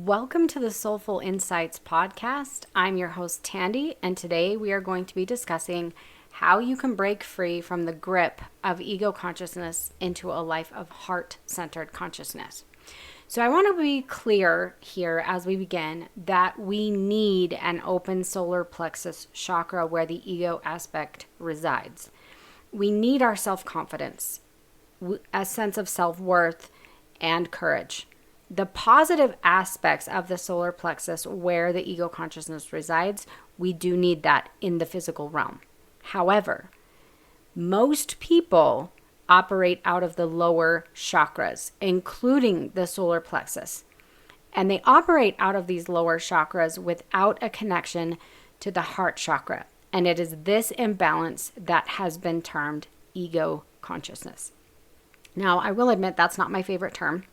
Welcome to the Soulful Insights podcast. I'm your host, Tandi, and today we are going to be discussing how you can break free from the grip of ego consciousness into a life of heart-centered consciousness. So I want to be clear here as we begin that we need an open solar plexus chakra where the ego aspect resides. We need our self-confidence, a sense of self-worth, and courage. The positive aspects of the solar plexus where the ego consciousness resides, we do need that in the physical realm. However, most people operate out of the lower chakras, including the solar plexus. And they operate out of these lower chakras without a connection to the heart chakra. And it is this imbalance that has been termed ego consciousness. Now, I will admit that's not my favorite term,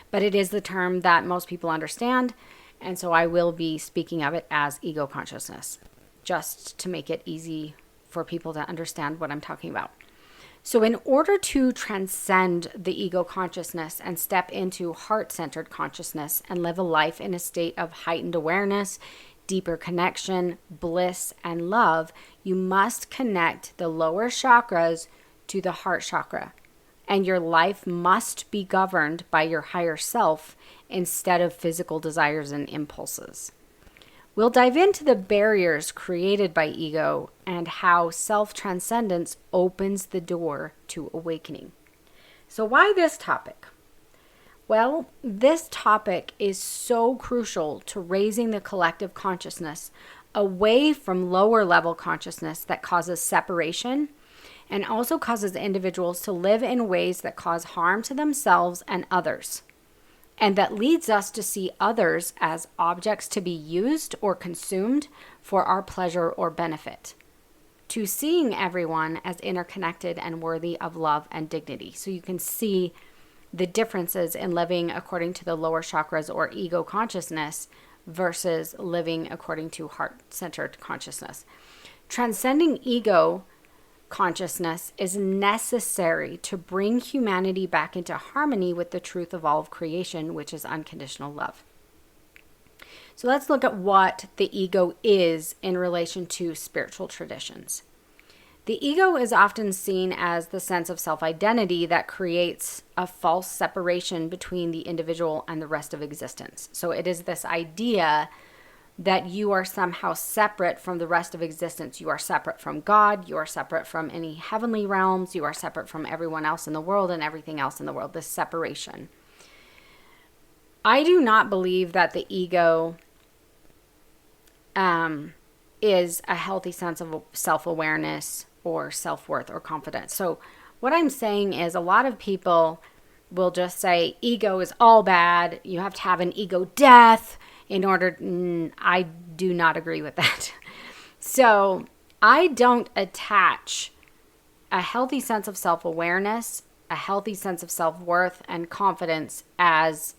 but it is the term that most people understand, and so I will be speaking of it as ego consciousness, just to make it easy for people to understand what I'm talking about. So in order to transcend the ego consciousness and step into heart-centered consciousness and live a life in a state of heightened awareness, deeper connection, bliss, and love, you must connect the lower chakras to the heart chakra. And your life must be governed by your higher self instead of physical desires and impulses. We'll dive into the barriers created by ego and how self-transcendence opens the door to awakening. So why this topic? Well, this topic is so crucial to raising the collective consciousness away from lower level consciousness that causes separation and also causes individuals to live in ways that cause harm to themselves and others. And that leads us to see others as objects to be used or consumed for our pleasure or benefit. To seeing everyone as interconnected and worthy of love and dignity. So you can see the differences in living according to the lower chakras or ego consciousness versus living according to heart-centered consciousness. Transcending ego consciousness is necessary to bring humanity back into harmony with the truth of all of creation, which is unconditional love. So let's look at what the ego is in relation to spiritual traditions. The ego is often seen as the sense of self-identity that creates a false separation between the individual and the rest of existence. So it is this idea that you are somehow separate from the rest of existence. You are separate from God. You are separate from any heavenly realms. You are separate from everyone else in the world and everything else in the world. This separation. I do not believe that the ego is a healthy sense of self-awareness or self-worth or confidence. So what I'm saying is a lot of people will just say ego is all bad. You have to have an ego death. I do not agree with that. So I don't attach a healthy sense of self-awareness, a healthy sense of self-worth and confidence as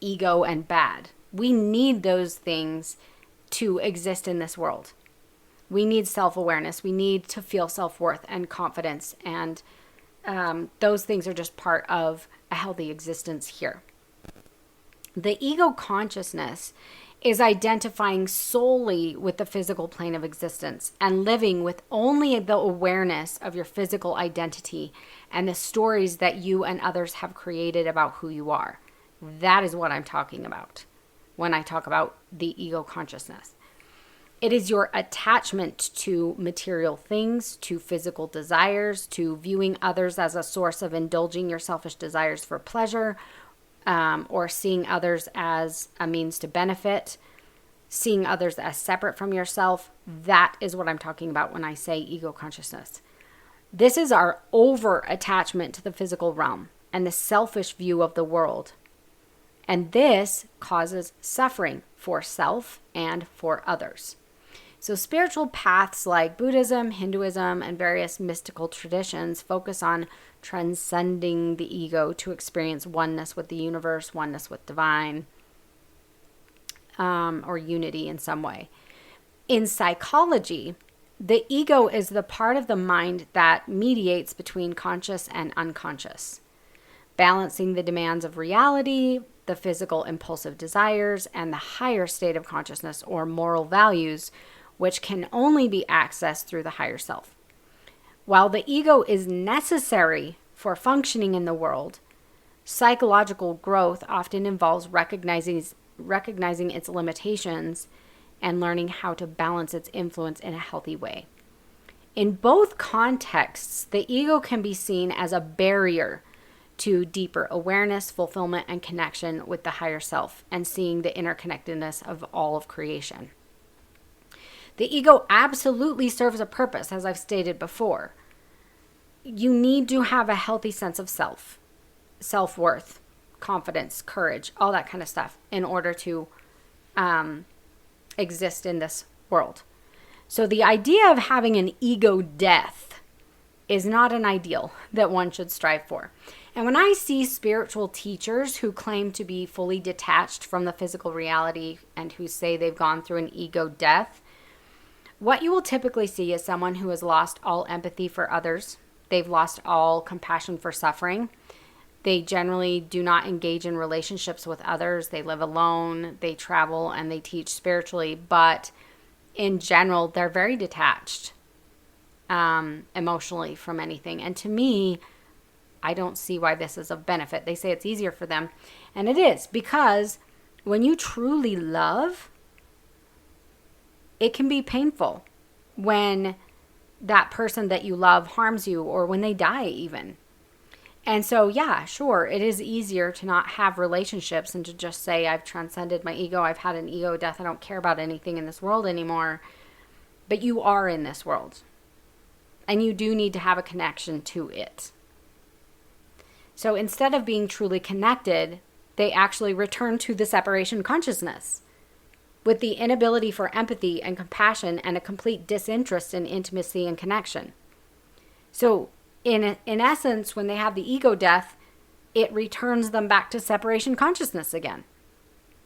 ego and bad. We need those things to exist in this world. We need self-awareness. We need to feel self-worth and confidence. And those things are just part of a healthy existence here. The ego consciousness is identifying solely with the physical plane of existence and living with only the awareness of your physical identity and the stories that you and others have created about who you are. That is what I'm talking about when I talk about the ego consciousness. It is your attachment to material things, to physical desires, to viewing others as a source of indulging your selfish desires for pleasure, or seeing others as a means to benefit, seeing others as separate from yourself. That is what I'm talking about when I say ego consciousness. This is our over-attachment to the physical realm and the selfish view of the world. And this causes suffering for self and for others. So spiritual paths like Buddhism, Hinduism, and various mystical traditions focus on transcending the ego to experience oneness with the universe, oneness with divine, or unity in some way. In psychology, the ego is the part of the mind that mediates between conscious and unconscious, balancing the demands of reality the physical impulsive desires, and the higher state of consciousness or moral values, which can only be accessed through the higher self. While the ego is necessary for functioning in the world, psychological growth often involves recognizing its limitations and learning how to balance its influence in a healthy way. In both contexts, the ego can be seen as a barrier to deeper awareness, fulfillment, and connection with the higher self and seeing the interconnectedness of all of creation. The ego absolutely serves a purpose, as I've stated before. You need to have a healthy sense of self, self-worth, confidence, courage, all that kind of stuff in order to exist in this world. So the idea of having an ego death is not an ideal that one should strive for. And when I see spiritual teachers who claim to be fully detached from the physical reality and who say they've gone through an ego death, what you will typically see is someone who has lost all empathy for others. They've lost all compassion for suffering. They generally do not engage in relationships with others. They live alone, they travel, and they teach spiritually. But in general, they're very detached emotionally from anything. And to me, I don't see why this is of benefit. They say it's easier for them. And it is, because when you truly love, it can be painful when that person that you love harms you or when they die even. And so, yeah, sure, it is easier to not have relationships and to just say, I've transcended my ego, I've had an ego death, I don't care about anything in this world anymore. But you are in this world. And you do need to have a connection to it. So instead of being truly connected, they actually return to the separation consciousness with the inability for empathy and compassion and a complete disinterest in intimacy and connection. So in essence, when they have the ego death, it returns them back to separation consciousness again.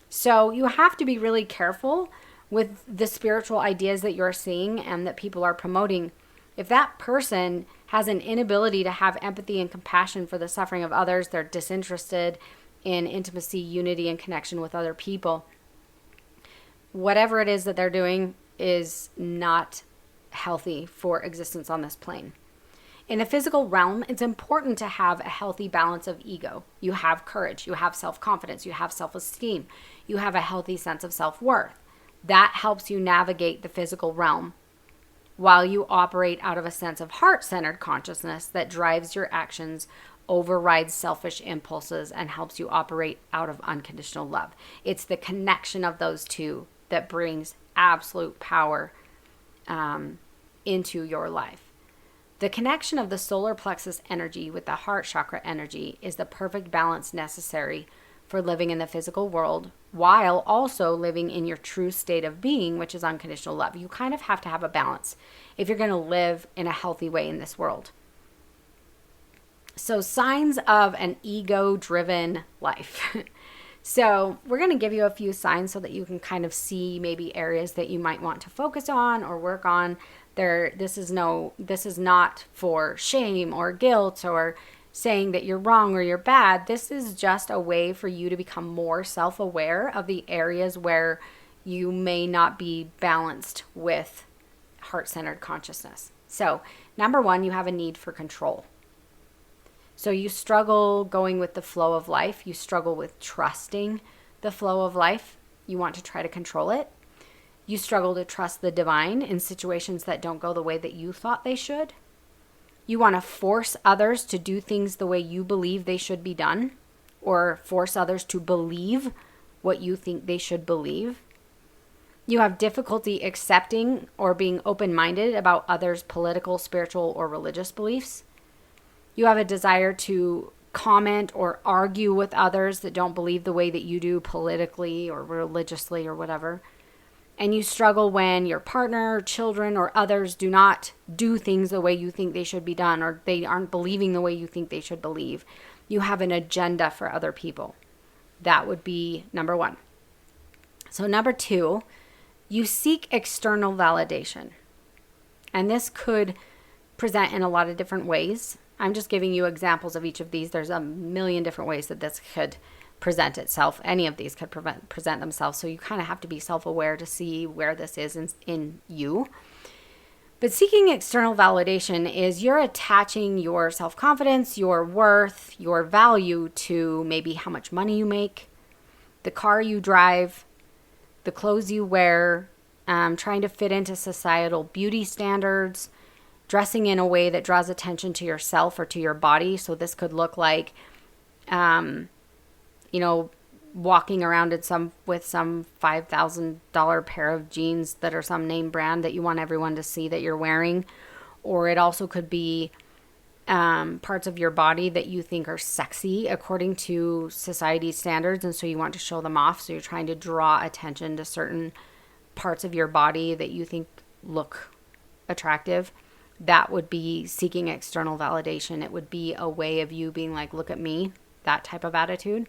So you have to be really careful with the spiritual ideas that you're seeing and that people are promoting. If that person has an inability to have empathy and compassion for the suffering of others, they're disinterested in intimacy, unity, and connection with other people, whatever it is that they're doing is not healthy for existence on this plane. In the physical realm, it's important to have a healthy balance of ego. You have courage, you have self-confidence, you have self-esteem, you have a healthy sense of self-worth. That helps you navigate the physical realm while you operate out of a sense of heart-centered consciousness that drives your actions, overrides selfish impulses, and helps you operate out of unconditional love. It's the connection of those two that brings absolute power into your life. The connection of the solar plexus energy with the heart chakra energy is the perfect balance necessary for living in the physical world while also living in your true state of being, which is unconditional love. You kind of have to have a balance if you're going to live in a healthy way in this world. So signs of an ego-driven life. So we're going to give you a few signs so that you can kind of see maybe areas that you might want to focus on or work on. This is not for shame or guilt or saying that you're wrong or you're bad. This is just a way for you to become more self-aware of the areas where you may not be balanced with heart-centered consciousness. So, number one, you have a need for control. So you struggle going with the flow of life. You struggle with trusting the flow of life. You want to try to control it. You struggle to trust the divine in situations that don't go the way that you thought they should. You want to force others to do things the way you believe they should be done, or force others to believe what you think they should believe. You have difficulty accepting or being open-minded about others' political, spiritual, or religious beliefs. You have a desire to comment or argue with others that don't believe the way that you do politically or religiously or whatever. And you struggle when your partner, children, or others do not do things the way you think they should be done, or they aren't believing the way you think they should believe. You have an agenda for other people. That would be number one. So number two, you seek external validation. And this could present in a lot of different ways. I'm just giving you examples of each of these. There's a million different ways that this could present itself. Any of these could present themselves. So you kind of have to be self-aware to see where this is in you. But seeking external validation is you're attaching your self-confidence, your worth, your value to maybe how much money you make, the car you drive, the clothes you wear, trying to fit into societal beauty standards, dressing in a way that draws attention to yourself or to your body. So this could look like, walking around with some $5,000 pair of jeans that are some name brand that you want everyone to see that you're wearing. Or it also could be parts of your body that you think are sexy according to society's standards, and so you want to show them off. So you're trying to draw attention to certain parts of your body that you think look attractive. That would be seeking external validation. It would be a way of you being like, look at me, that type of attitude.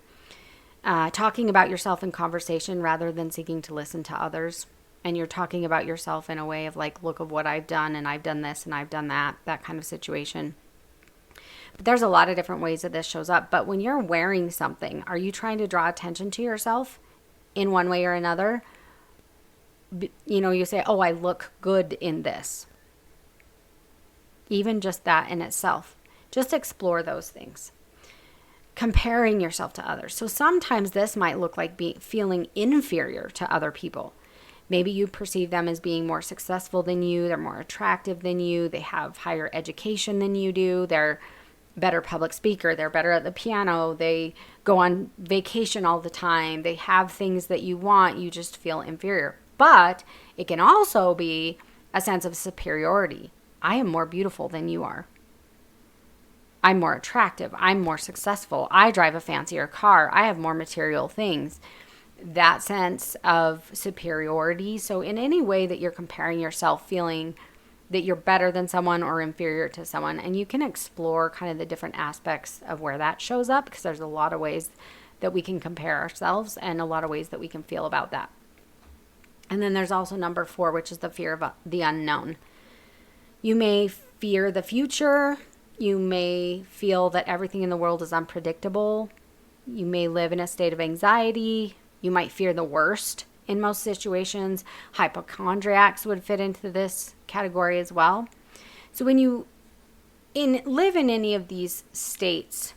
Talking about yourself in conversation rather than seeking to listen to others. And you're talking about yourself in a way of like, look at what I've done, and I've done this and I've done that kind of situation. But there's a lot of different ways that this shows up. But when you're wearing something, are you trying to draw attention to yourself in one way or another? You say, oh, I look good in this. Even just that in itself. Just explore those things. Comparing yourself to others. So sometimes this might look like feeling inferior to other people. Maybe you perceive them as being more successful than you. They're more attractive than you. They have higher education than you do. They're better public speaker. They're better at the piano. They go on vacation all the time. They have things that you want. You just feel inferior. But it can also be a sense of superiority. I am more beautiful than you are. I'm more attractive. I'm more successful. I drive a fancier car. I have more material things. That sense of superiority. So in any way that you're comparing yourself, feeling that you're better than someone or inferior to someone, and you can explore kind of the different aspects of where that shows up, because there's a lot of ways that we can compare ourselves and a lot of ways that we can feel about that. And then there's also number 4, which is the fear of the unknown. You may fear the future. You may feel that everything in the world is unpredictable. You may live in a state of anxiety. You might fear the worst in most situations. Hypochondriacs would fit into this category as well. So when you live in any of these states,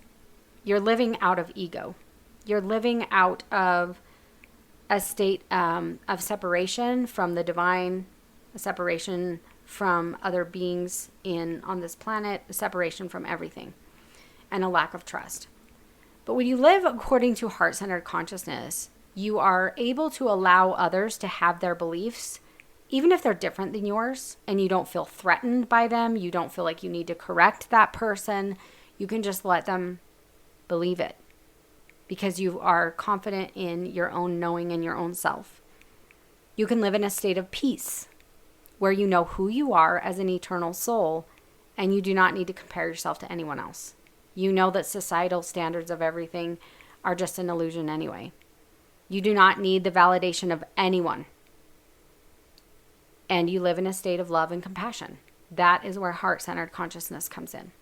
you're living out of ego. You're living out of a state of separation from the divine, a separation from other beings on this planet, a separation from everything, and a lack of trust. But when you live according to heart-centered consciousness, you are able to allow others to have their beliefs, even if they're different than yours, and you don't feel threatened by them. You don't feel like you need to correct that person. You can just let them believe it because you are confident in your own knowing and your own self. You can live in a state of peace where you know who you are as an eternal soul, and you do not need to compare yourself to anyone else. You know that societal standards of everything are just an illusion anyway. You do not need the validation of anyone. And you live in a state of love and compassion. That is where heart-centered consciousness comes in.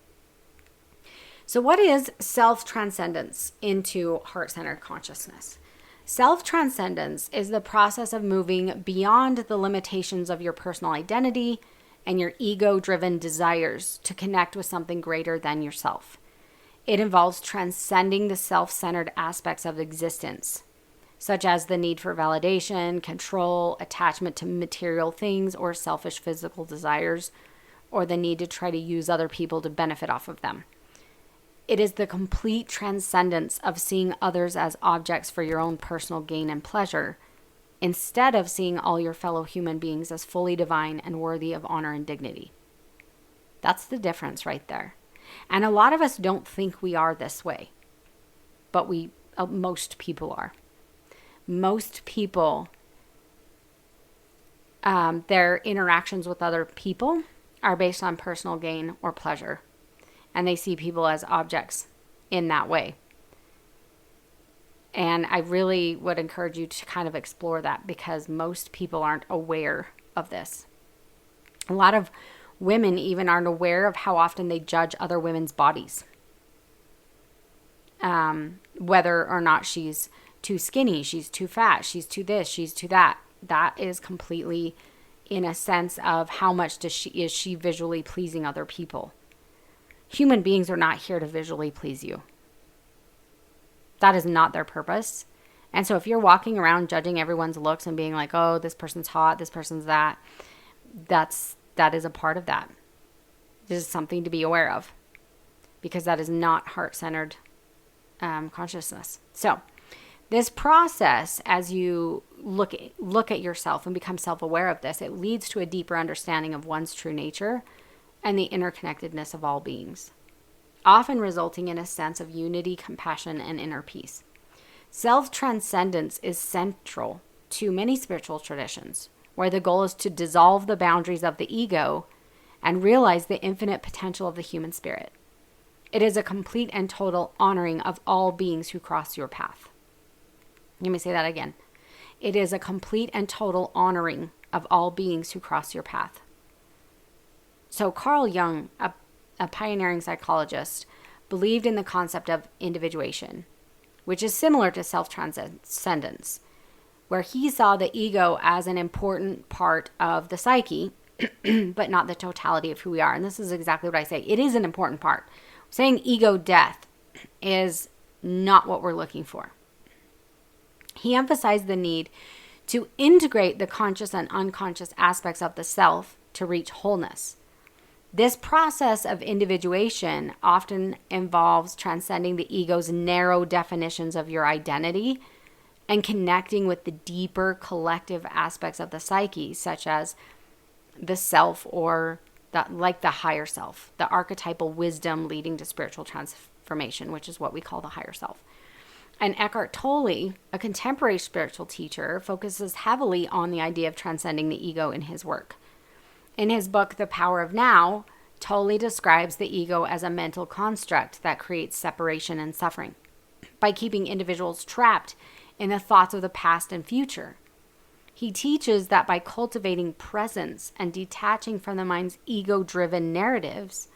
So what is self-transcendence into heart-centered consciousness? Self-transcendence is the process of moving beyond the limitations of your personal identity and your ego-driven desires to connect with something greater than yourself. It involves transcending the self-centered aspects of existence, such as the need for validation, control, attachment to material things, or selfish physical desires, or the need to try to use other people to benefit off of them. It is the complete transcendence of seeing others as objects for your own personal gain and pleasure, instead of seeing all your fellow human beings as fully divine and worthy of honor and dignity. That's the difference right there. And a lot of us don't think we are this way, but most people are. Most people, their interactions with other people are based on personal gain or pleasure. And they see people as objects in that way. And I really would encourage you to kind of explore that, because most people aren't aware of this. A lot of women even aren't aware of how often they judge other women's bodies. whether or not she's too skinny, she's too fat, she's too this, she's too that. That is completely in a sense of how much is she visually pleasing other people. Human beings are not here to visually please you. That is not their purpose. And so if you're walking around judging everyone's looks and being like, oh, this person's hot, this person's that is a part of that. This is something to be aware of, because that is not heart-centered consciousness. So this process, as you look at yourself and become self-aware of this, it leads to a deeper understanding of one's true nature and the interconnectedness of all beings, often resulting in a sense of unity, compassion, and inner peace. Self-transcendence is central to many spiritual traditions, where the goal is to dissolve the boundaries of the ego and realize the infinite potential of the human spirit. It is a complete and total honoring of all beings who cross your path. Let me say that again. It is a complete and total honoring of all beings who cross your path. So Carl Jung, a pioneering psychologist, believed in the concept of individuation, which is similar to self-transcendence, where he saw the ego as an important part of the psyche, but not the totality of who we are. And this is exactly what I say. It is an important part. Saying ego death is not what we're looking for. He emphasized the need to integrate the conscious and unconscious aspects of the self to reach wholeness. This process of individuation often involves transcending the ego's narrow definitions of your identity and connecting with the deeper collective aspects of the psyche, such as the self, or like the higher self, the archetypal wisdom leading to spiritual transformation, which is what we call the higher self. And Eckhart Tolle, a contemporary spiritual teacher, focuses heavily on the idea of transcending the ego in his work. In his book, The Power of Now, Tolle describes the ego as a mental construct that creates separation and suffering by keeping individuals trapped in the thoughts of the past and future. He teaches that by cultivating presence and detaching from the mind's ego-driven narratives,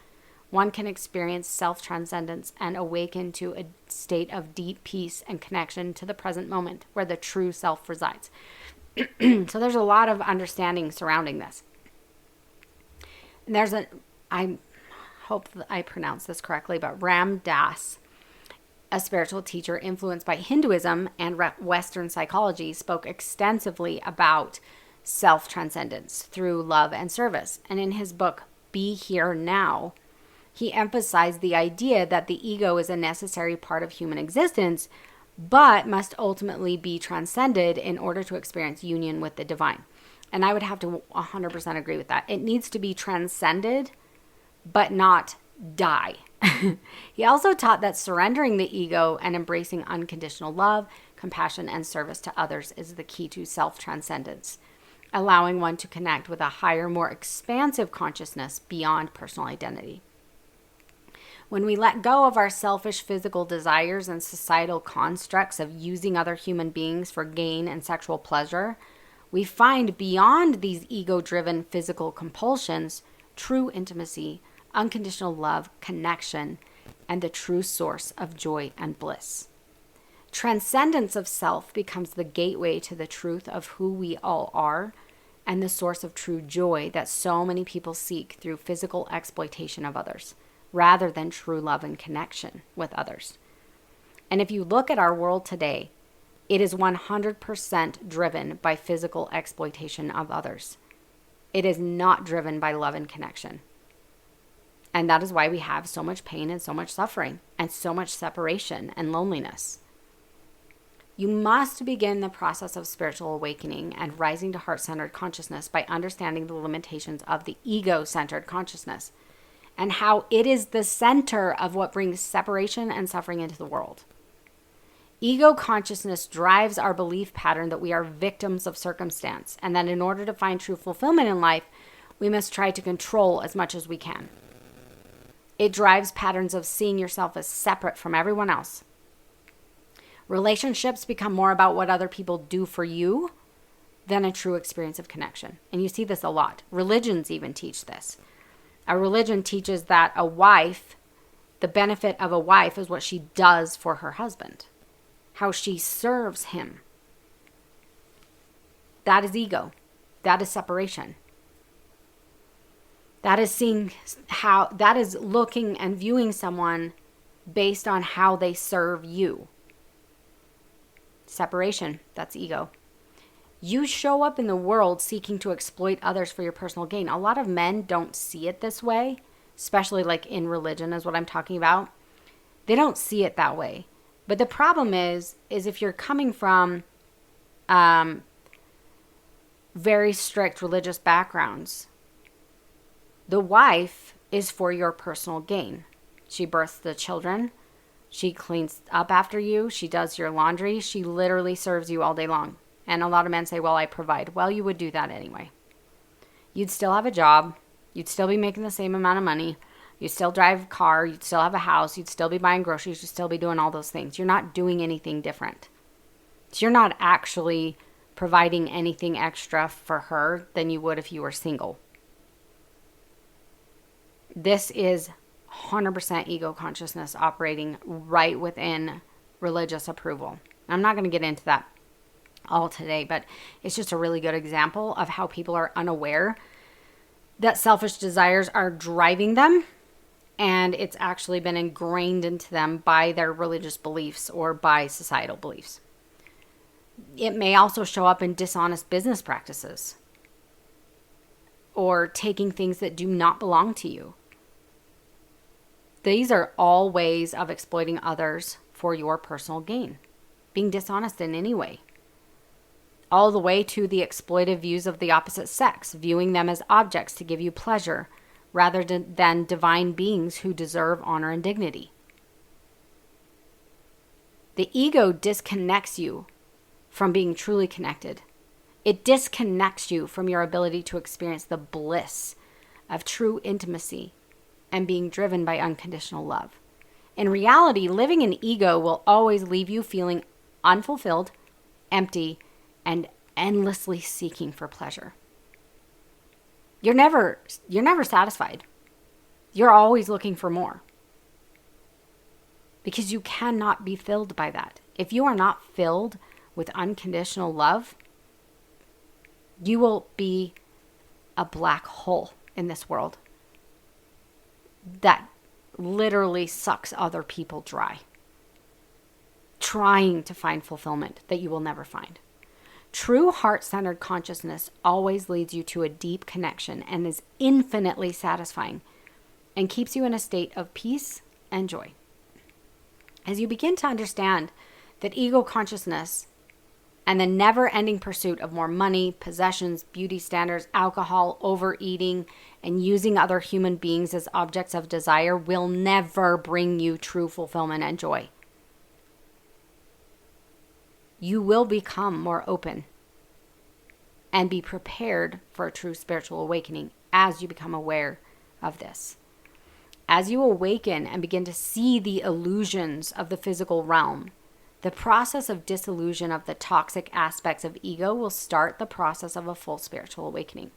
one can experience self-transcendence and awaken to a state of deep peace and connection to the present moment where the true self resides. So there's a lot of understanding surrounding this. And I hope that I pronounced this correctly, but Ram Dass, a spiritual teacher influenced by Hinduism and Western psychology, spoke extensively about self-transcendence through love and service. And in his book, Be Here Now, he emphasized the idea that the ego is a necessary part of human existence, but must ultimately be transcended in order to experience union with the divine. And I would have to 100% agree with that. It needs to be transcended, but not die. He also taught that surrendering the ego and embracing unconditional love, compassion, and service to others is the key to self-transcendence, allowing one to connect with a higher, more expansive consciousness beyond personal identity. When we let go of our selfish physical desires and societal constructs of using other human beings for gain and sexual pleasure, we find beyond these ego-driven physical compulsions true intimacy, unconditional love, connection, and the true source of joy and bliss. Transcendence of self becomes the gateway to the truth of who we all are and the source of true joy that so many people seek through physical exploitation of others, rather than true love and connection with others. And if you look at our world today, it is 100% driven by physical exploitation of others. It is not driven by love and connection. And that is why we have so much pain and so much suffering and so much separation and loneliness. You must begin the process of spiritual awakening and rising to heart-centered consciousness by understanding the limitations of the ego-centered consciousness and how it is the center of what brings separation and suffering into the world. Ego consciousness drives our belief pattern that we are victims of circumstance and that in order to find true fulfillment in life, we must try to control as much as we can. It drives patterns of seeing yourself as separate from everyone else. Relationships become more about what other people do for you than a true experience of connection. And you see this a lot. Religions even teach this. A religion teaches that a wife The benefit of a wife is what she does for her husband, how she serves him. That is ego. That is separation. That is looking and viewing someone based on how they serve you. Separation, that's ego. You show up in the world seeking to exploit others for your personal gain. A lot of men don't see it this way, especially like in religion is what I'm talking about. They don't see it that way. But the problem is if you're coming from very strict religious backgrounds, the wife is for your personal gain. She births the children. She cleans up after you. She does your laundry. She literally serves you all day long. And a lot of men say, well, I provide. Well, you would do that anyway. You'd still have a job. You'd still be making the same amount of money. You'd still drive a car. You'd still have a house. You'd still be buying groceries. You'd still be doing all those things. You're not doing anything different. So you're not actually providing anything extra for her than you would if you were single. This is 100% ego consciousness operating right within religious approval. I'm not going to get into that all today, but it's just a really good example of how people are unaware that selfish desires are driving them, and it's actually been ingrained into them by their religious beliefs or by societal beliefs. It may also show up in dishonest business practices or taking things that do not belong to you. These are all ways of exploiting others for your personal gain, being dishonest in any way. All the way to the exploitive views of the opposite sex, viewing them as objects to give you pleasure rather than divine beings who deserve honor and dignity. The ego disconnects you from being truly connected. It disconnects you from your ability to experience the bliss of true intimacy and being driven by unconditional love. In reality, living in ego will always leave you feeling unfulfilled, empty, and endlessly seeking for pleasure. You're never satisfied. You're always looking for more. Because you cannot be filled by that. If you are not filled with unconditional love, you will be a black hole in this world that literally sucks other people dry, trying to find fulfillment that you will never find. True heart-centered consciousness always leads you to a deep connection and is infinitely satisfying and keeps you in a state of peace and joy. As you begin to understand that ego consciousness and the never-ending pursuit of more money, possessions, beauty standards, alcohol, overeating, and using other human beings as objects of desire will never bring you true fulfillment and joy. You will become more open and be prepared for a true spiritual awakening as you become aware of this. As you awaken and begin to see the illusions of the physical realm, the process of dissolution of the toxic aspects of ego will start the process of a full spiritual awakening.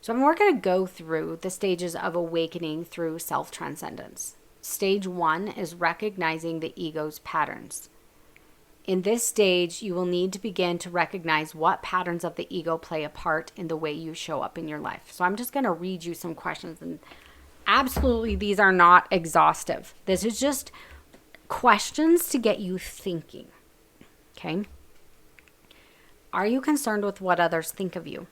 So we're going to go through the stages of awakening through self-transcendence. Stage 1 is recognizing the ego's patterns. In this stage, you will need to begin to recognize what patterns of the ego play a part in the way you show up in your life. So I'm just going to read you some questions, and absolutely these are not exhaustive. This is just questions to get you thinking. Okay? Are you concerned with what others think of you?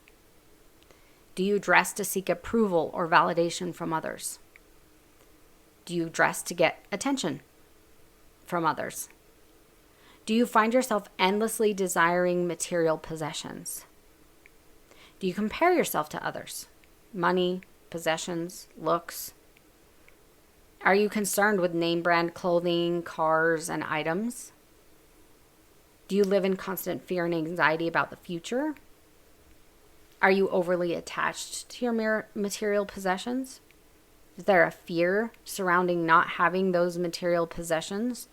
Do you dress to seek approval or validation from others? Do you dress to get attention from others? Do you find yourself endlessly desiring material possessions? Do you compare yourself to others? Money, possessions, looks? Are you concerned with name brand clothing, cars, and items? Do you live in constant fear and anxiety about the future? Are you overly attached to your material possessions? Is there a fear surrounding not having those material possessions?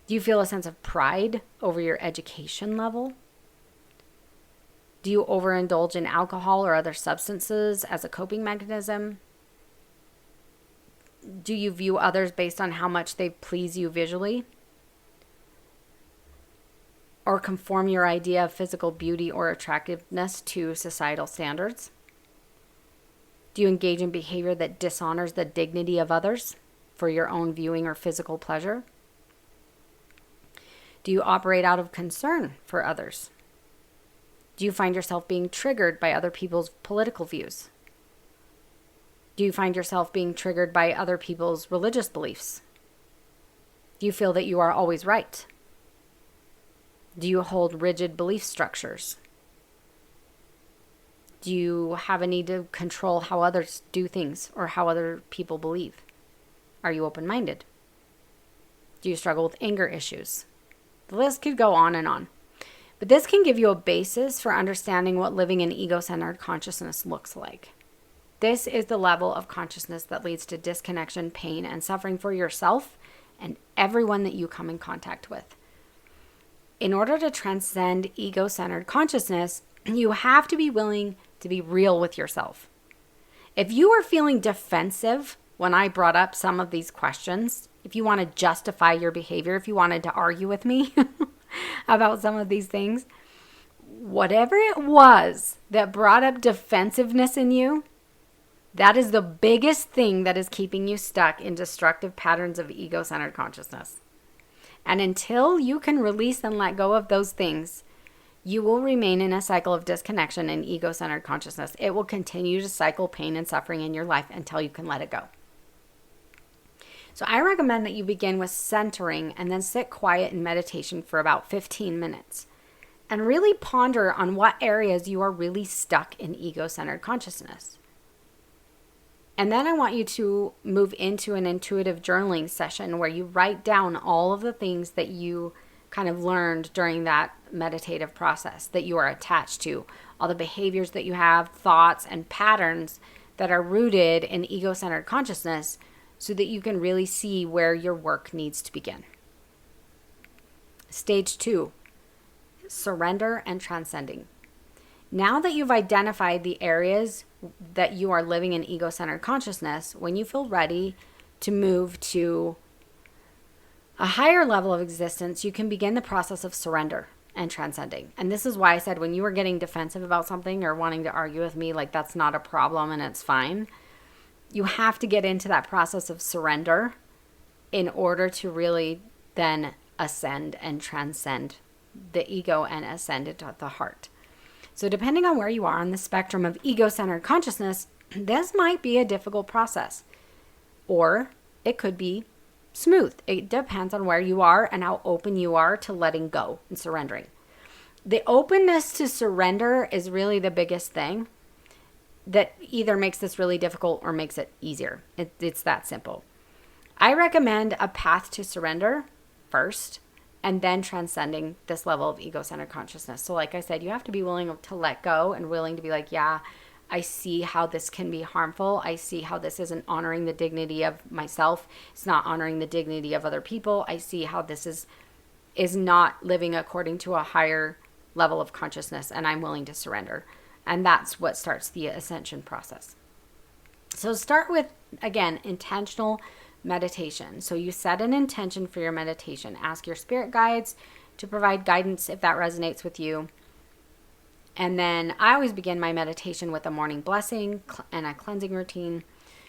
Do you feel a sense of pride over your education level? Do you overindulge in alcohol or other substances as a coping mechanism? Do you view others based on how much they please you visually? Or conform your idea of physical beauty or attractiveness to societal standards? Do you engage in behavior that dishonors the dignity of others for your own viewing or physical pleasure? Do you operate out of concern for others? Do you find yourself being triggered by other people's political views? Do you find yourself being triggered by other people's religious beliefs? Do you feel that you are always right? Do you hold rigid belief structures? Do you have a need to control how others do things or how other people believe? Are you open-minded? Do you struggle with anger issues? The list could go on and on. But this can give you a basis for understanding what living in ego-centered consciousness looks like. This is the level of consciousness that leads to disconnection, pain, and suffering for yourself and everyone that you come in contact with. In order to transcend ego-centered consciousness, you have to be willing to be real with yourself. If you were feeling defensive when I brought up some of these questions, if you want to justify your behavior, if you wanted to argue with me about some of these things, whatever it was that brought up defensiveness in you, that is the biggest thing that is keeping you stuck in destructive patterns of ego-centered consciousness. And until you can release and let go of those things, you will remain in a cycle of disconnection and ego-centered consciousness. It will continue to cycle pain and suffering in your life until you can let it go. So I recommend that you begin with centering and then sit quiet in meditation for about 15 minutes and really ponder on what areas you are really stuck in ego-centered consciousness. And then I want you to move into an intuitive journaling session where you write down all of the things that you kind of learned during that meditative process that you are attached to, all the behaviors that you have, thoughts and patterns that are rooted in ego-centered consciousness, so that you can really see where your work needs to begin. Stage 2, surrender and transcending. Now that you've identified the areas that you are living in ego-centered consciousness, when you feel ready to move to a higher level of existence, you can begin the process of surrender and transcending. And this is why I said when you were getting defensive about something or wanting to argue with me, like that's not a problem and it's fine, you have to get into that process of surrender in order to really then ascend and transcend the ego and ascend into the heart. So depending on where you are on the spectrum of ego-centered consciousness, this might be a difficult process, or it could be smooth. It depends on where you are and how open you are to letting go and surrendering. The openness to surrender is really the biggest thing that either makes this really difficult or makes it easier. It's that simple. I recommend a path to surrender first, and then transcending this level of ego-centered consciousness. So like I said, you have to be willing to let go and willing to be like, yeah, I see how this can be harmful. I see how this isn't honoring the dignity of myself. It's not honoring the dignity of other people. I see how this is not living according to a higher level of consciousness, and I'm willing to surrender. And that's what starts the ascension process. So start with, again, intentional meditation. So you set an intention for your meditation. Ask your spirit guides to provide guidance if that resonates with you. And then I always begin my meditation with a morning blessing and a cleansing routine.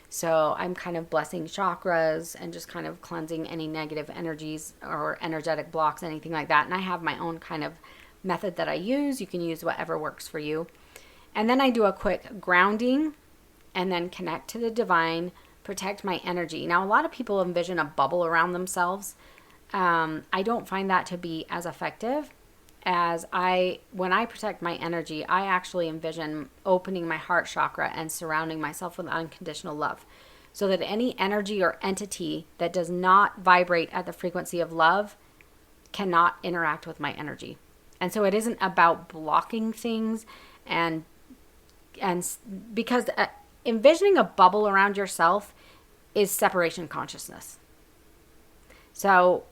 So I'm kind of blessing chakras and just kind of cleansing any negative energies or energetic blocks, anything like that. And I have my own kind of method that I use. You can use whatever works for you. And then I do a quick grounding and then connect to the divine, protect my energy. Now, a lot of people envision a bubble around themselves. I don't find that to be as effective as when I protect my energy, I actually envision opening my heart chakra and surrounding myself with unconditional love, so that any energy or entity that does not vibrate at the frequency of love cannot interact with my energy. And so it isn't about blocking things and because envisioning a bubble around yourself is separation consciousness. So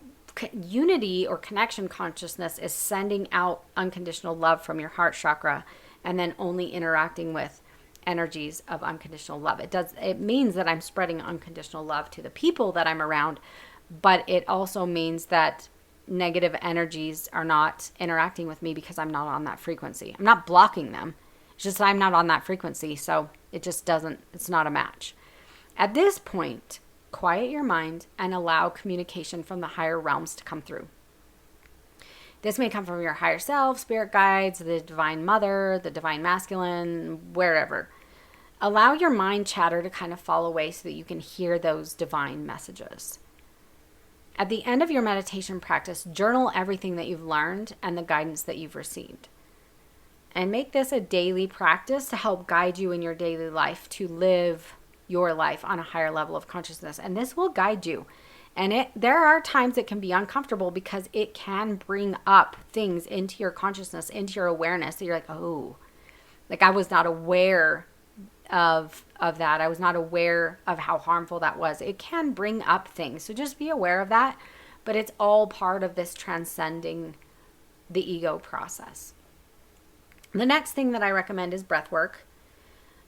unity or connection consciousness is sending out unconditional love from your heart chakra and then only interacting with energies of unconditional love. It means that I'm spreading unconditional love to the people that I'm around, but it also means that negative energies are not interacting with me because I'm not on that frequency. I'm not blocking them. It's just I'm not on that frequency, so it's not a match. At this point, quiet your mind and allow communication from the higher realms to come through. This may come from your higher self, spirit guides, the divine mother, the divine masculine, wherever. Allow your mind chatter to kind of fall away so that you can hear those divine messages. At the end of your meditation practice, journal everything that you've learned and the guidance that you've received. And make this a daily practice to help guide you in your daily life to live your life on a higher level of consciousness. And this will guide you. And there are times it can be uncomfortable because it can bring up things into your consciousness, into your awareness that you're like, oh, like I was not aware of that. I was not aware of how harmful that was. It can bring up things. So just be aware of that. But it's all part of this transcending the ego process. The next thing that I recommend is breath work.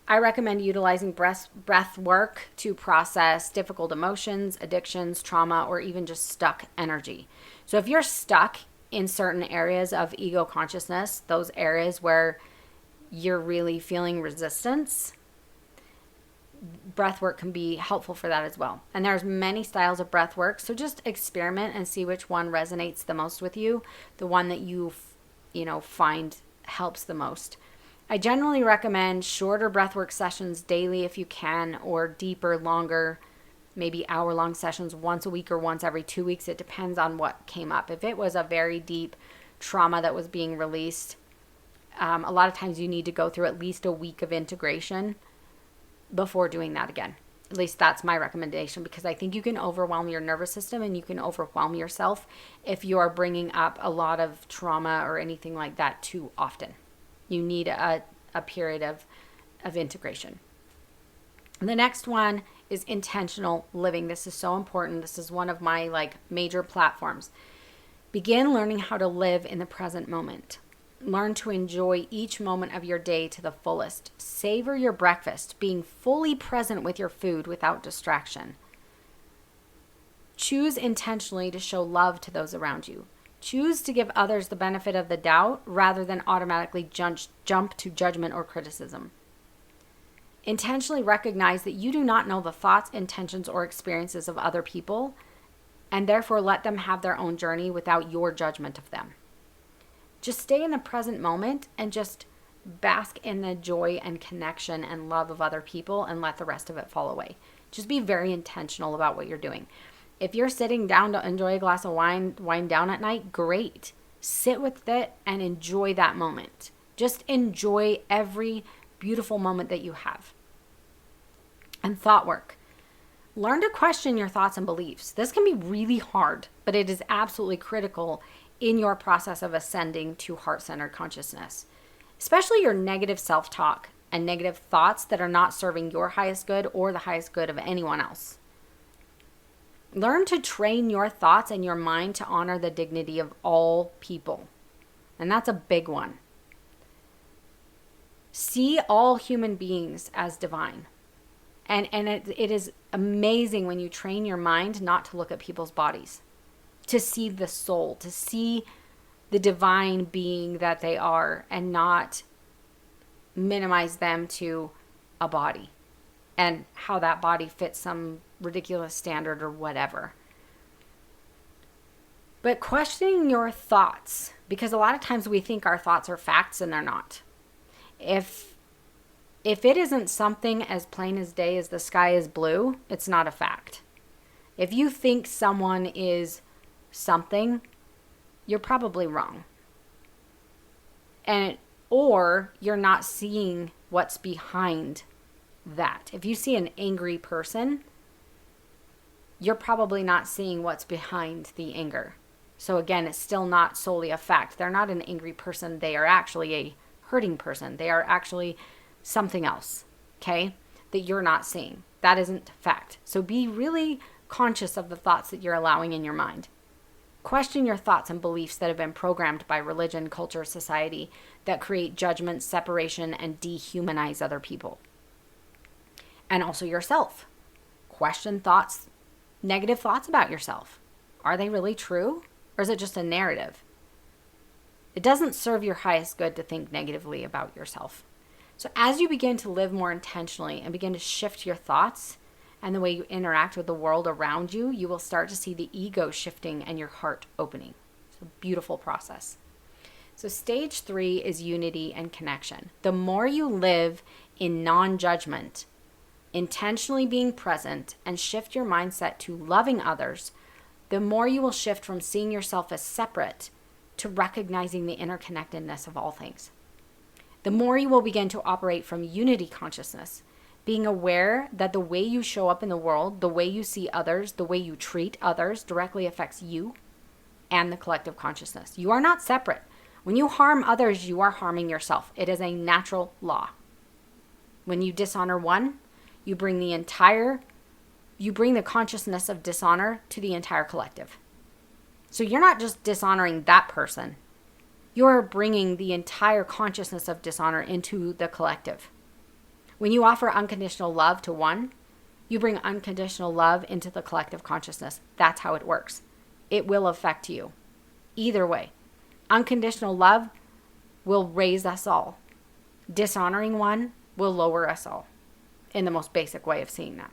I recommend utilizing breath work to process difficult emotions, addictions, trauma, or even just stuck energy. So if you're stuck in certain areas of ego consciousness, those areas where you're really feeling resistance, breath work can be helpful for that as well. And there's many styles of breath work, so just experiment and see which one resonates the most with you, the one that you find helps the most. I generally recommend shorter breathwork sessions daily if you can, or deeper, longer, maybe hour-long sessions once a week or once every 2 weeks. It depends on what came up. If it was a very deep trauma that was being released, a lot of times you need to go through at least a week of integration before doing that again. At least that's my recommendation, because I think you can overwhelm your nervous system and you can overwhelm yourself if you are bringing up a lot of trauma or anything like that too often. You need a period of integration. The next one is intentional living. This is so important. This is one of my major platforms. Begin learning how to live in the present moment. Learn to enjoy each moment of your day to the fullest. Savor your breakfast, being fully present with your food without distraction. Choose intentionally to show love to those around you. Choose to give others the benefit of the doubt rather than automatically jump to judgment or criticism. Intentionally recognize that you do not know the thoughts, intentions, or experiences of other people, and therefore let them have their own journey without your judgment of them. Just stay in the present moment and just bask in the joy and connection and love of other people and let the rest of it fall away. Just be very intentional about what you're doing. If you're sitting down to enjoy a glass of wine down at night, great. Sit with it and enjoy that moment. Just enjoy every beautiful moment that you have. And thought work. Learn to question your thoughts and beliefs. This can be really hard, but it is absolutely critical in your process of ascending to heart-centered consciousness. Especially your negative self-talk and negative thoughts that are not serving your highest good or the highest good of anyone else. Learn to train your thoughts and your mind to honor the dignity of all people. And that's a big one. See all human beings as divine. And it is amazing when you train your mind not to look at people's bodies, to see the soul, to see the divine being that they are and not minimize them to a body and how that body fits some ridiculous standard or whatever. But questioning your thoughts, because a lot of times we think our thoughts are facts and they're not. If it isn't something as plain as day as the sky is blue, it's not a fact. If you think someone is something, you're probably wrong. Or you're not seeing what's behind that. If you see an angry person, you're probably not seeing what's behind the anger. So again, it's still not solely a fact. They're not an angry person. They are actually a hurting person. They are actually something else, okay, that you're not seeing. That isn't fact. So be really conscious of the thoughts that you're allowing in your mind. Question your thoughts and beliefs that have been programmed by religion, culture, society that create judgment, separation, and dehumanize other people. and also yourself. Question thoughts, negative thoughts about yourself. Are they really true? Or is it just a narrative? It doesn't serve your highest good to think negatively about yourself. So as you begin to live more intentionally and begin to shift your thoughts and the way you interact with the world around you, you will start to see the ego shifting and your heart opening. It's a beautiful process. So stage 3 is unity and connection. The more you live in non-judgment, intentionally being present, and shift your mindset to loving others, the more you will shift from seeing yourself as separate to recognizing the interconnectedness of all things. The more you will begin to operate from unity consciousness, being aware that the way you show up in the world, the way you see others, the way you treat others directly affects you and the collective consciousness. You are not separate. When you harm others, you are harming yourself. It is a natural law. When you dishonor one, you bring the consciousness of dishonor to the entire collective. So you're not just dishonoring that person. You're bringing the entire consciousness of dishonor into the collective. When you offer unconditional love to one, you bring unconditional love into the collective consciousness. That's how it works. It will affect you. Either way, unconditional love will raise us all. Dishonoring one will lower us all, in the most basic way of seeing that.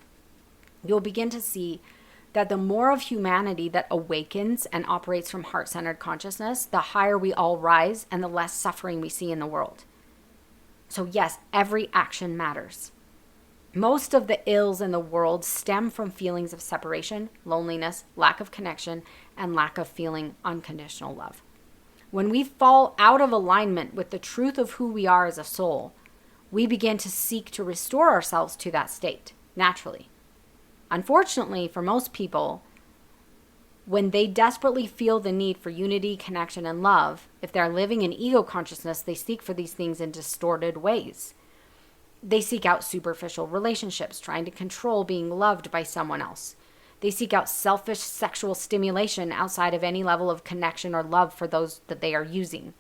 You'll begin to see that the more of humanity that awakens and operates from heart-centered consciousness, the higher we all rise and the less suffering we see in the world. So yes, every action matters. Most of the ills in the world stem from feelings of separation, loneliness, lack of connection, and lack of feeling unconditional love. When we fall out of alignment with the truth of who we are as a soul, we begin to seek to restore ourselves to that state naturally. Unfortunately, for most people, when they desperately feel the need for unity, connection, and love, if they're living in ego consciousness, they seek for these things in distorted ways. They seek out superficial relationships, trying to control being loved by someone else. They seek out selfish sexual stimulation outside of any level of connection or love for those that they are using.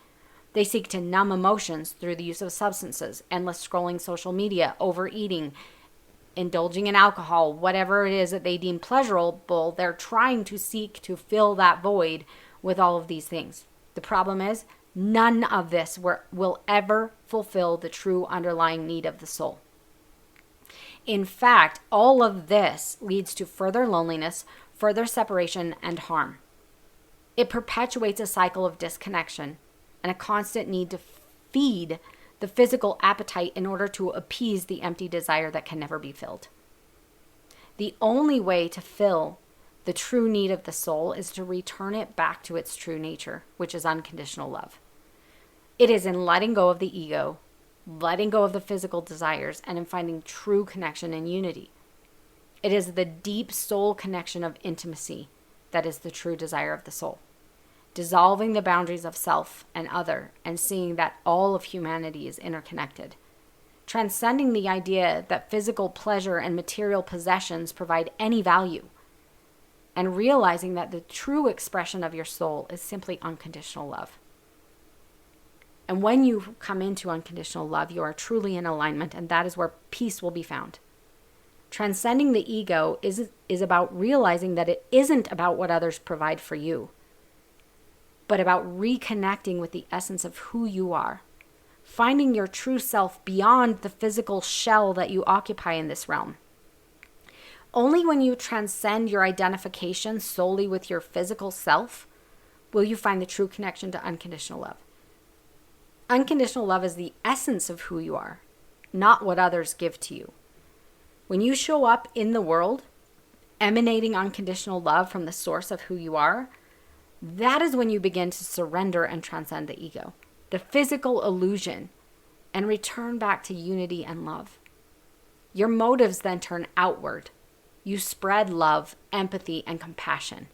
They seek to numb emotions through the use of substances, endless scrolling social media, overeating, indulging in alcohol, whatever it is that they deem pleasurable. They're trying to seek to fill that void with all of these things. The problem is, none of this will ever fulfill the true underlying need of the soul. In fact, all of this leads to further loneliness, further separation, and harm. It perpetuates a cycle of disconnection and a constant need to feed the physical appetite in order to appease the empty desire that can never be filled. The only way to fill the true need of the soul is to return it back to its true nature, which is unconditional love. It is in letting go of the ego, letting go of the physical desires, and in finding true connection and unity. It is the deep soul connection of intimacy that is the true desire of the soul. Dissolving the boundaries of self and other and seeing that all of humanity is interconnected. Transcending the idea that physical pleasure and material possessions provide any value. And realizing that the true expression of your soul is simply unconditional love. And when you come into unconditional love, you are truly in alignment, and that is where peace will be found. Transcending the ego is about realizing that it isn't about what others provide for you, but about reconnecting with the essence of who you are, finding your true self beyond the physical shell that you occupy in this realm. Only when you transcend your identification solely with your physical self will you find the true connection to unconditional love. Unconditional love is the essence of who you are, not what others give to you. When you show up in the world, emanating unconditional love from the source of who you are, that is when you begin to surrender and transcend the ego, the physical illusion, and return back to unity and love. Your motives then turn outward. You spread love, empathy, and compassion.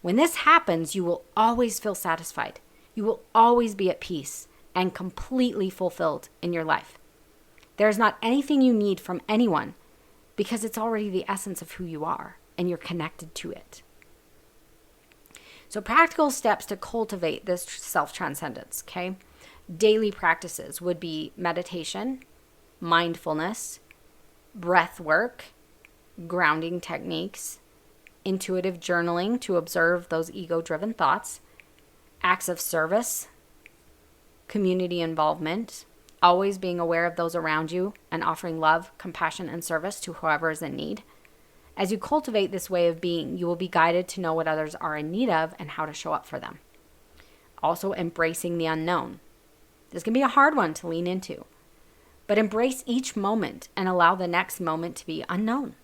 When this happens, you will always feel satisfied. You will always be at peace and completely fulfilled in your life. There is not anything you need from anyone because it's already the essence of who you are and you're connected to it. So practical steps to cultivate this self-transcendence, okay? Daily practices would be meditation, mindfulness, breathwork, grounding techniques, intuitive journaling to observe those ego-driven thoughts, acts of service, community involvement, always being aware of those around you and offering love, compassion, and service to whoever is in need. As you cultivate this way of being, you will be guided to know what others are in need of and how to show up for them. Also, embracing the unknown. This can be a hard one to lean into, but embrace each moment and allow the next moment to be unknown.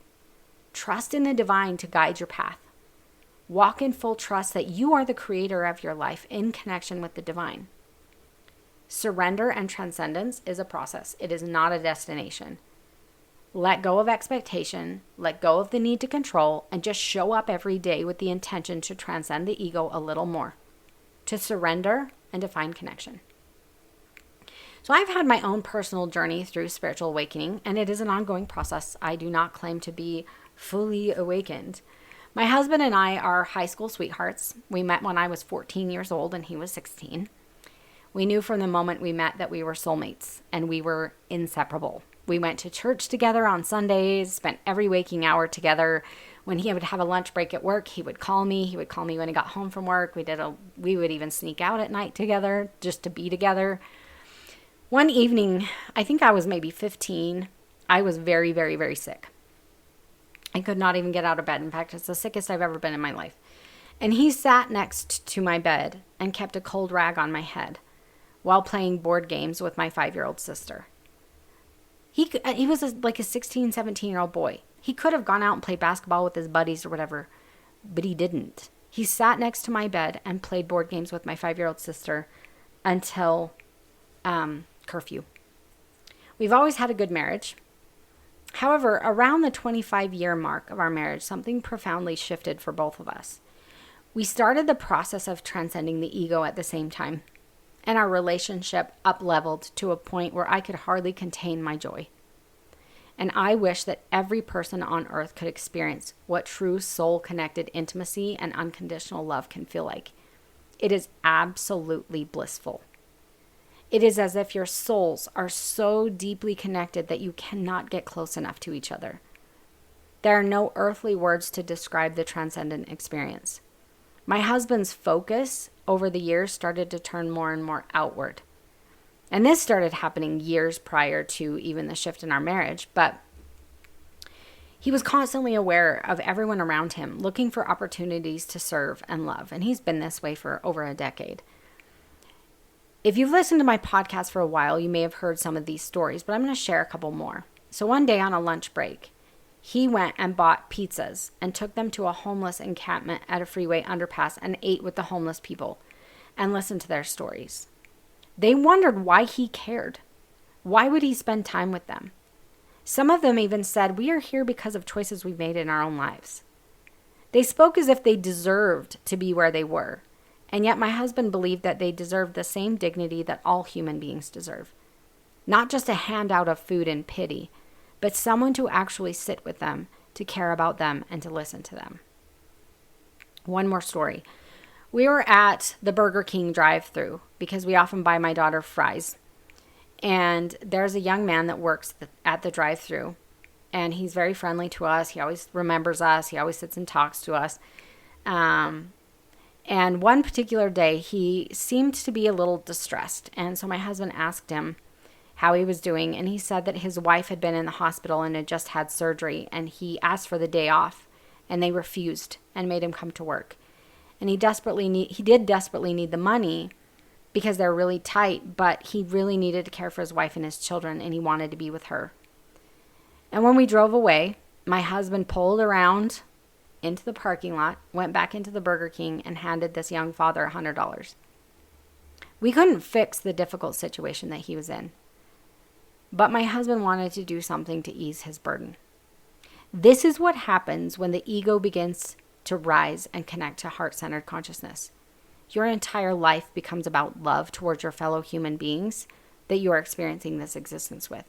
Trust in the divine to guide your path. Walk in full trust that you are the creator of your life in connection with the divine. Surrender and transcendence is a process. It is not a destination. Let go of expectation, let go of the need to control, and just show up every day with the intention to transcend the ego a little more, to surrender and to find connection. So I've had my own personal journey through spiritual awakening, and it is an ongoing process. I do not claim to be fully awakened. My husband and I are high school sweethearts. We met when I was 14 years old and he was 16. We knew from the moment we met that we were soulmates and we were inseparable. We went to church together on Sundays, spent every waking hour together. When he would have a lunch break at work, he would call me. He would call me when he got home from work. We would even sneak out at night together just to be together. One evening, I think I was maybe 15, I was very, very, very sick. I could not even get out of bed. In fact, it's the sickest I've ever been in my life. And he sat next to my bed and kept a cold rag on my head while playing board games with my 5-year-old sister. He was like a 16, 17-year-old boy. He could have gone out and played basketball with his buddies or whatever, but he didn't. He sat next to my bed and played board games with my 5-year-old sister until curfew. We've always had a good marriage. However, around the 25-year mark of our marriage, something profoundly shifted for both of us. We started the process of transcending the ego at the same time, and our relationship up-leveled to a point where I could hardly contain my joy. And I wish that every person on earth could experience what true soul-connected intimacy and unconditional love can feel like. It is absolutely blissful. It is as if your souls are so deeply connected that you cannot get close enough to each other. There are no earthly words to describe the transcendent experience. My husband's focus over the years started to turn more and more outward. And this started happening years prior to even the shift in our marriage, but he was constantly aware of everyone around him, looking for opportunities to serve and love. And he's been this way for over a decade. If you've listened to my podcast for a while, you may have heard some of these stories, but I'm going to share a couple more. So one day on a lunch break, he went and bought pizzas and took them to a homeless encampment at a freeway underpass and ate with the homeless people and listened to their stories. They wondered why he cared. Why would he spend time with them? Some of them even said, "We are here because of choices we made in our own lives." They spoke as if they deserved to be where they were. And yet my husband believed that they deserved the same dignity that all human beings deserve. Not just a handout of food and pity, but someone to actually sit with them, to care about them, and to listen to them. One more story. We were at the Burger King drive-thru because we often buy my daughter fries. And there's a young man that works at the drive-thru. And he's very friendly to us. He always remembers us. He always sits and talks to us. And one particular day, he seemed to be a little distressed. And so my husband asked him how he was doing. And he said that his wife had been in the hospital and had just had surgery. And he asked for the day off. And they refused and made him come to work. And he did desperately need the money because they're really tight. But he really needed to care for his wife and his children. And he wanted to be with her. And when we drove away, my husband pulled around into the parking lot, went back into the Burger King, and handed this young father $100. We couldn't fix the difficult situation that he was in, but my husband wanted to do something to ease his burden. This is what happens when the ego begins to rise and connect to heart-centered consciousness. Your entire life becomes about love towards your fellow human beings that you are experiencing this existence with.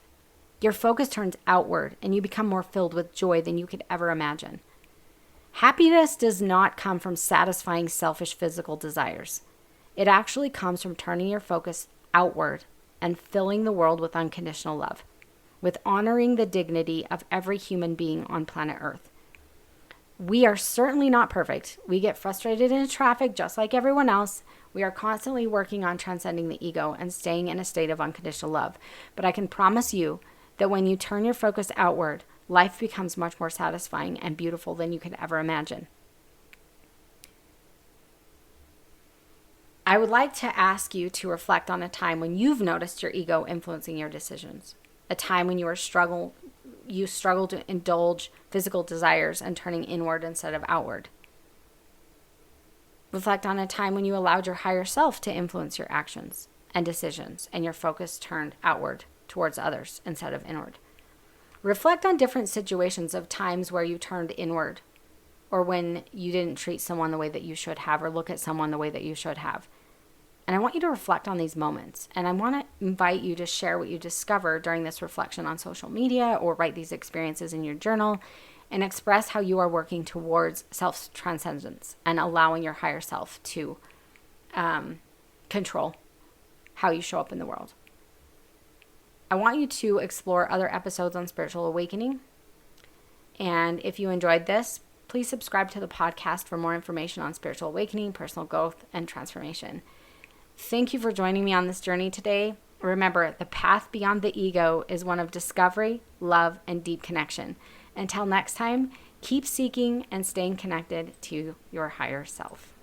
Your focus turns outward, and you become more filled with joy than you could ever imagine. Happiness does not come from satisfying selfish physical desires. It actually comes from turning your focus outward and filling the world with unconditional love. with honoring the dignity of every human being on planet Earth. We are certainly not perfect. We get frustrated in traffic just like everyone else. We are constantly working on transcending the ego and staying in a state of unconditional love. But I can promise you that when you turn your focus outward, life becomes much more satisfying and beautiful than you could ever imagine. I would like to ask you to reflect on a time when you've noticed your ego influencing your decisions. A time when you struggle to indulge physical desires and turning inward instead of outward. Reflect on a time when you allowed your higher self to influence your actions and decisions, and your focus turned outward towards others instead of inward. Reflect on different situations of times where you turned inward, or when you didn't treat someone the way that you should have, or look at someone the way that you should have. And I want you to reflect on these moments. And I want to invite you to share what you discover during this reflection on social media, or write these experiences in your journal, and express how you are working towards self-transcendence and allowing your higher self to control how you show up in the world. I want you to explore other episodes on spiritual awakening. And if you enjoyed this, please subscribe to the podcast for more information on spiritual awakening, personal growth, and transformation. Thank you for joining me on this journey today. Remember, the path beyond the ego is one of discovery, love, and deep connection. Until next time, keep seeking and staying connected to your higher self.